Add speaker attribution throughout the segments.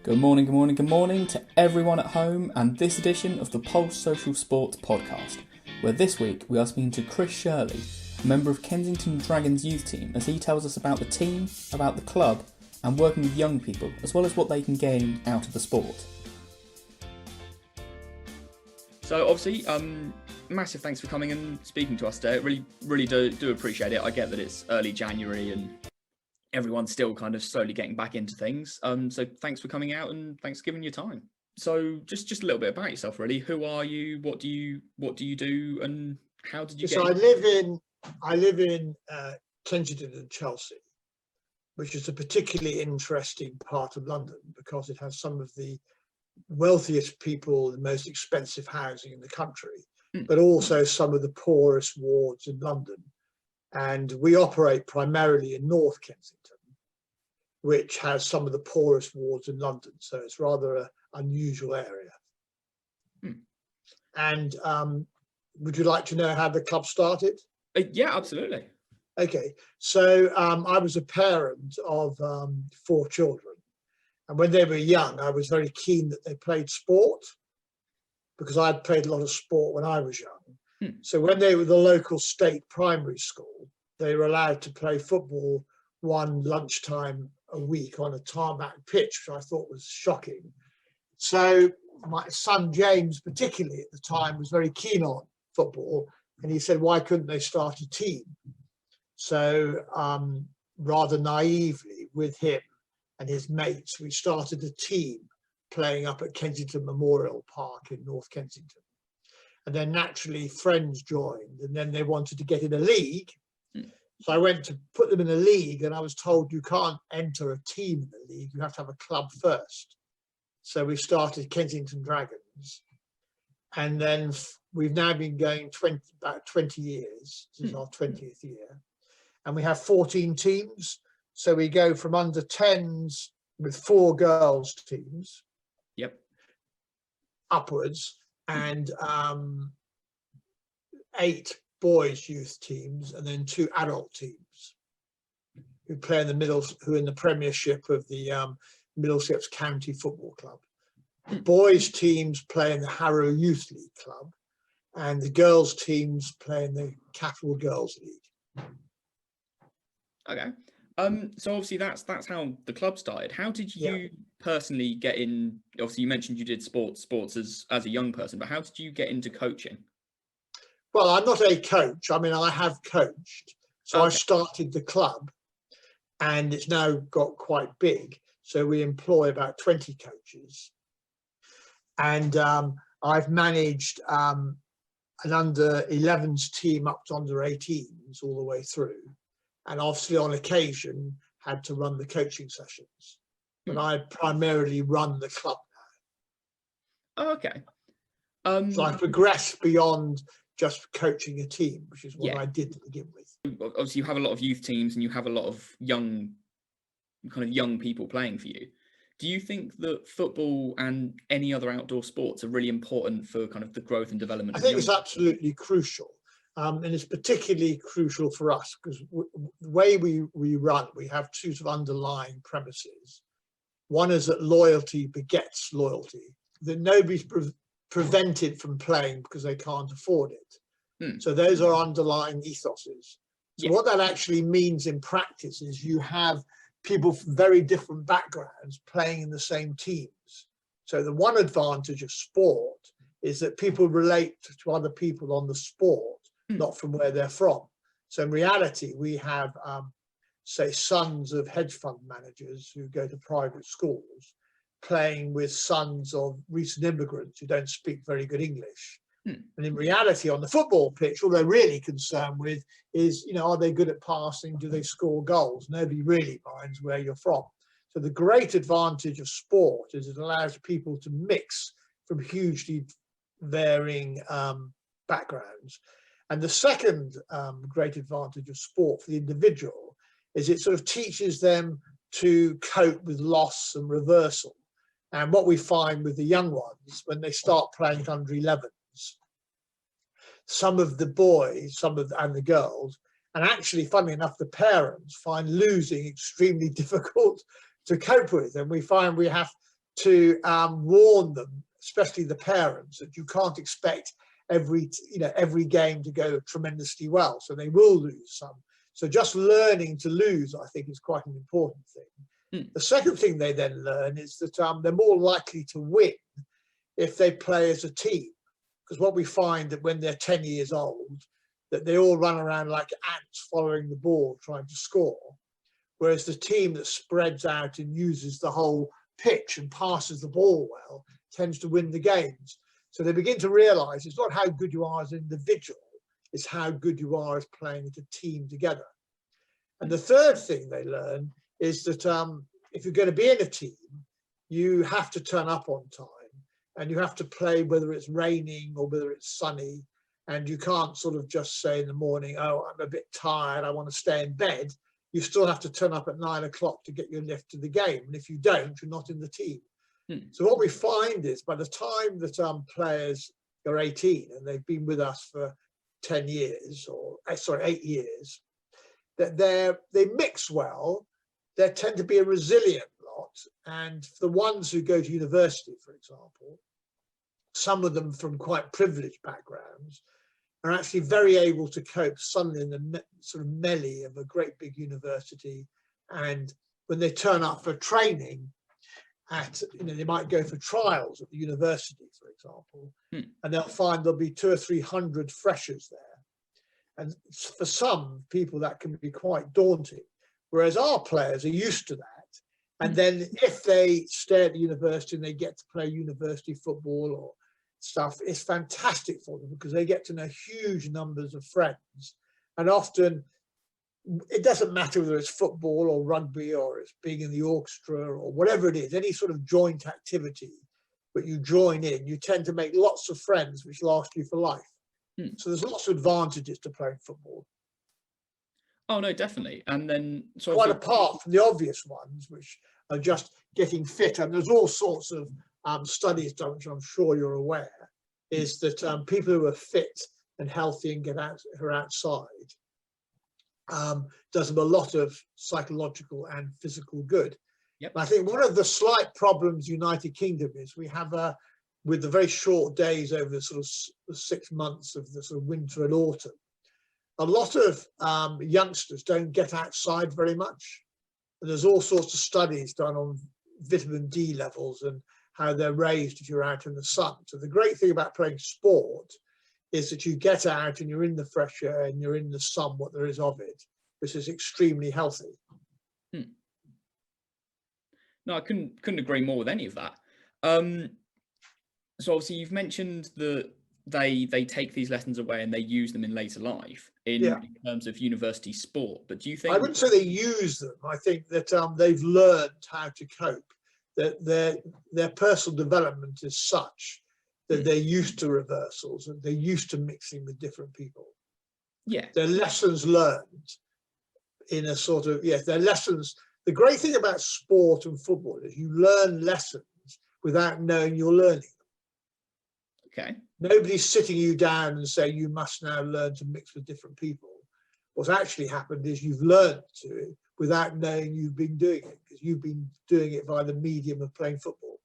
Speaker 1: Good morning, good morning, good morning to everyone at home and this edition of the Pulse Social Sports podcast, where this week we are speaking to Chris Shirley, a member of Kensington Dragons youth team, as he tells us about the team, about the club and working with young people, as well as what they can gain out of the sport. So obviously, massive thanks for coming and speaking to us today. Really do appreciate it. I get that it's early January and everyone's still kind of slowly getting back into things. So thanks for coming out and thanks for giving your time. So just a little bit about yourself, really. Who are you? What do you do? And how did you get?
Speaker 2: So I live in Kensington and Chelsea, which is a particularly interesting part of London because it has some of the wealthiest people, the most expensive housing in the country, but also some of the poorest wards in London. And we operate primarily in North Kensington, which has some of the poorest wards in London. So it's rather an unusual area. And would you like to know how the club started?
Speaker 1: Yeah, absolutely.
Speaker 2: Okay, so I was a parent of 4 children. And when they were young, I was very keen that they played sport because I'd played a lot of sport when I was young. So when they were the local state primary school, they were allowed to play football one lunchtime a week on a tarmac pitch, which I thought was shocking. So my son James, particularly at the time, was very keen on football, and he said, why couldn't they start a team? So rather naively, with him and his mates, we started a team playing up at Kensington Memorial Park in North Kensington. And then naturally friends joined, and then they wanted to get in a league. So I went to put them in a league, and I was told you can't enter a team in the league, you have to have a club first. So we started Kensington Dragons, and then we've now been going about 20 years. This is our 20th year, and we have 14 teams. So we go from under 10s with 4 girls teams, upwards, and 8 boys youth teams, and then 2 adult teams who play in the who are in the Premiership of the Middlesex County Football Club. Boys teams play in the Harrow Youth League Club, and the girls teams play in the Capital Girls League.
Speaker 1: Okay. So obviously that's how the club started. How did you personally get in? Obviously you mentioned you did sports as a young person, but how did you get into coaching?
Speaker 2: Well, I'm not a coach. I mean, I have coached. So I started the club, and it's now got quite big. So we employ about 20 coaches. And I've managed an under 11s team up to under 18s all the way through. And obviously on occasion had to run the coaching sessions. But I primarily run the club now.
Speaker 1: Oh, okay.
Speaker 2: So I've progressed beyond just coaching a team, which is what I did to begin with.
Speaker 1: Obviously you have a lot of youth teams and you have a lot of young people playing for you. Do you think that football and any other outdoor sports are really important for kind of the growth and development?
Speaker 2: I think it's absolutely crucial. And it's particularly crucial for us because the way we run, we have 2 sort of underlying premises. One is that loyalty begets loyalty, that nobody's prevented from playing because they can't afford it. So those are underlying ethoses. So what that actually means in practice is you have people from very different backgrounds playing in the same teams. So the one advantage of sport is that people relate to other people on the sport, not from where they're from. So in reality, we have, say, sons of hedge fund managers who go to private schools playing with sons of recent immigrants who don't speak very good English. And in reality, on the football pitch, all they're really concerned with is, are they good at passing? Do they score goals? Nobody really minds where you're from. So the great advantage of sport is it allows people to mix from hugely varying backgrounds. And the second great advantage of sport for the individual is it sort of teaches them to cope with loss and reversal. And what we find with the young ones, when they start playing under 11s, some of the boys, and the girls, and actually, funnily enough, the parents find losing extremely difficult to cope with. And we find we have to warn them, especially the parents, that you can't expect every game to go tremendously well. So they will lose some. So just learning to lose, I think, is quite an important thing. The second thing they then learn is that they're more likely to win if they play as a team. Because what we find that when they're 10 years old, that they all run around like ants following the ball, trying to score. Whereas the team that spreads out and uses the whole pitch and passes the ball well tends to win the games. So they begin to realize it's not how good you are as an individual, it's how good you are as playing as a team together. And the third thing they learn is that if you're going to be in a team, you have to turn up on time and you have to play whether it's raining or whether it's sunny. And you can't sort of just say in the morning, oh, I'm a bit tired, I want to stay in bed. You still have to turn up at 9 o'clock to get your lift to the game. And if you don't, you're not in the team. So what we find is by the time that players are 18 and they've been with us for 10 years, or sorry, 8 years, that they mix well, they tend to be a resilient lot. And the ones who go to university, for example, some of them from quite privileged backgrounds, are actually very able to cope suddenly in the sort of melee of a great big university. And when they turn up for training at, they might go for trials at the university, for example, and they'll find there'll be 200 or 300 freshers there. And for some people that can be quite daunting, whereas our players are used to that. And then if they stay at the university and they get to play university football or stuff, it's fantastic for them because they get to know huge numbers of friends. And often it doesn't matter whether it's football or rugby or it's being in the orchestra or whatever it is, any sort of joint activity that you join in, you tend to make lots of friends which last you for life. So there's lots of advantages to playing football.
Speaker 1: Oh no, definitely. And then
Speaker 2: quite apart from the obvious ones, which are just getting fit, and there's all sorts of studies done, which I'm sure you're aware, is that people who are fit and healthy and get out, who are outside, does them a lot of psychological and physical good.
Speaker 1: Yep.
Speaker 2: And I think one of the slight problems United Kingdom is we have with the very short days over the sort of 6 months of the sort of winter and autumn, a lot of youngsters don't get outside very much. And there's all sorts of studies done on vitamin D levels and how they're raised if you're out in the sun. So the great thing about playing sport is that you get out and you're in the fresh air and you're in the sun, what there is of it, which is extremely healthy.
Speaker 1: No, I couldn't agree more with any of that. So obviously you've mentioned that they take these lessons away and they use them in later life in terms of university sport. But do you think...
Speaker 2: I wouldn't say they use them. I think that they've learned how to cope, that their personal development is such that they're used to reversals and they're used to mixing with different people.
Speaker 1: Yeah.
Speaker 2: Their lessons learned in a sort of, their lessons. The great thing about sport and football is you learn lessons without knowing you're learning them.
Speaker 1: Okay.
Speaker 2: Nobody's sitting you down and saying you must now learn to mix with different people. What's actually happened is you've learned to without knowing you've been doing it, because you've been doing it via the medium of playing football.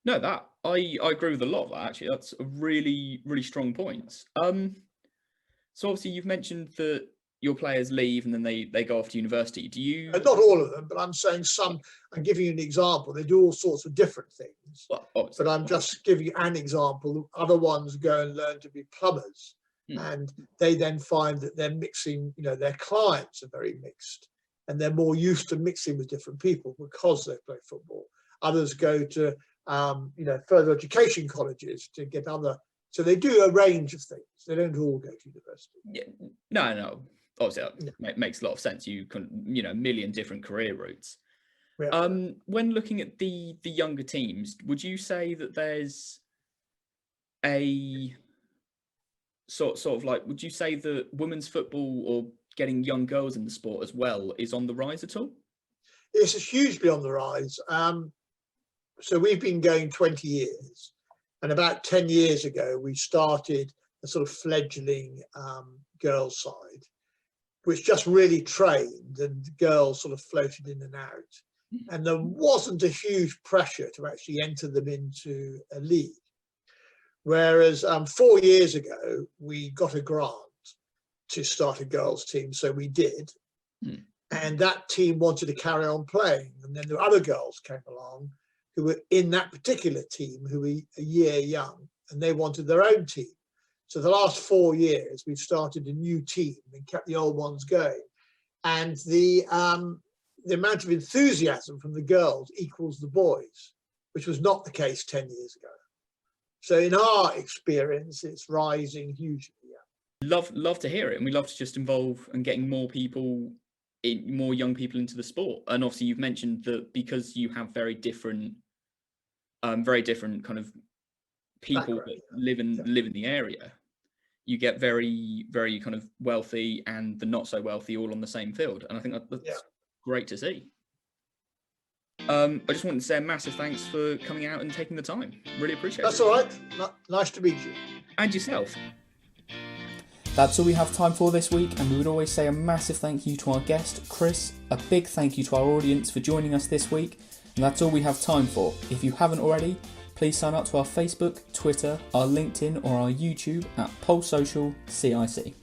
Speaker 1: No, that I agree with a lot of that, actually. That's a really, really strong point. So obviously you've mentioned that your players leave and then they go off to university. Do you...
Speaker 2: Not all of them, but I'm saying some. I'm giving you an example. They do all sorts of different things.
Speaker 1: Well,
Speaker 2: but I'm just giving you an example. Other ones go and learn to be plumbers. And they then find that they're mixing, their clients are very mixed and they're more used to mixing with different people because they play football. Others go to, further education colleges to get other. So they do a range of things. They don't all go to university.
Speaker 1: Yeah. No. Obviously, that makes a lot of sense. You can, a million different career routes.
Speaker 2: Yeah.
Speaker 1: When looking at the younger teams, would you say that there's a sort of like, would you say that women's football or getting young girls in the sport as well is on the rise at all?
Speaker 2: It's hugely on the rise. So we've been going 20 years. And about 10 years ago, we started a sort of fledgling girls' side, which just really trained, and girls sort of floated in and out. and there wasn't a huge pressure to actually enter them into a league. Whereas 4 years ago, we got a grant to start a girls' team, so we did. And that team wanted to carry on playing. And then the other girls came along who were in that particular team, who were a year young, and they wanted their own team. So the last 4 years, we've started a new team and kept the old ones going. And the amount of enthusiasm from the girls equals the boys, which was not the case 10 years ago. So in our experience, it's rising hugely. Yeah.
Speaker 1: Love to hear it, and we love to just involve and getting more young people into the sport. And obviously, you've mentioned that because you have very different kind of people that live in the area, you get very, very kind of wealthy and the not so wealthy all on the same field, and I think that's great to see. I just wanted to say a massive thanks for coming out and taking the time. Really appreciate it.
Speaker 2: That's all right. Nice to meet you.
Speaker 1: And yourself.
Speaker 3: That's all we have time for this week, and we would always say a massive thank you to our guest, Chris, a big thank you to our audience for joining us this week, and that's all we have time for. If you haven't already, please sign up to our Facebook, Twitter, our LinkedIn or our YouTube at Social CIC.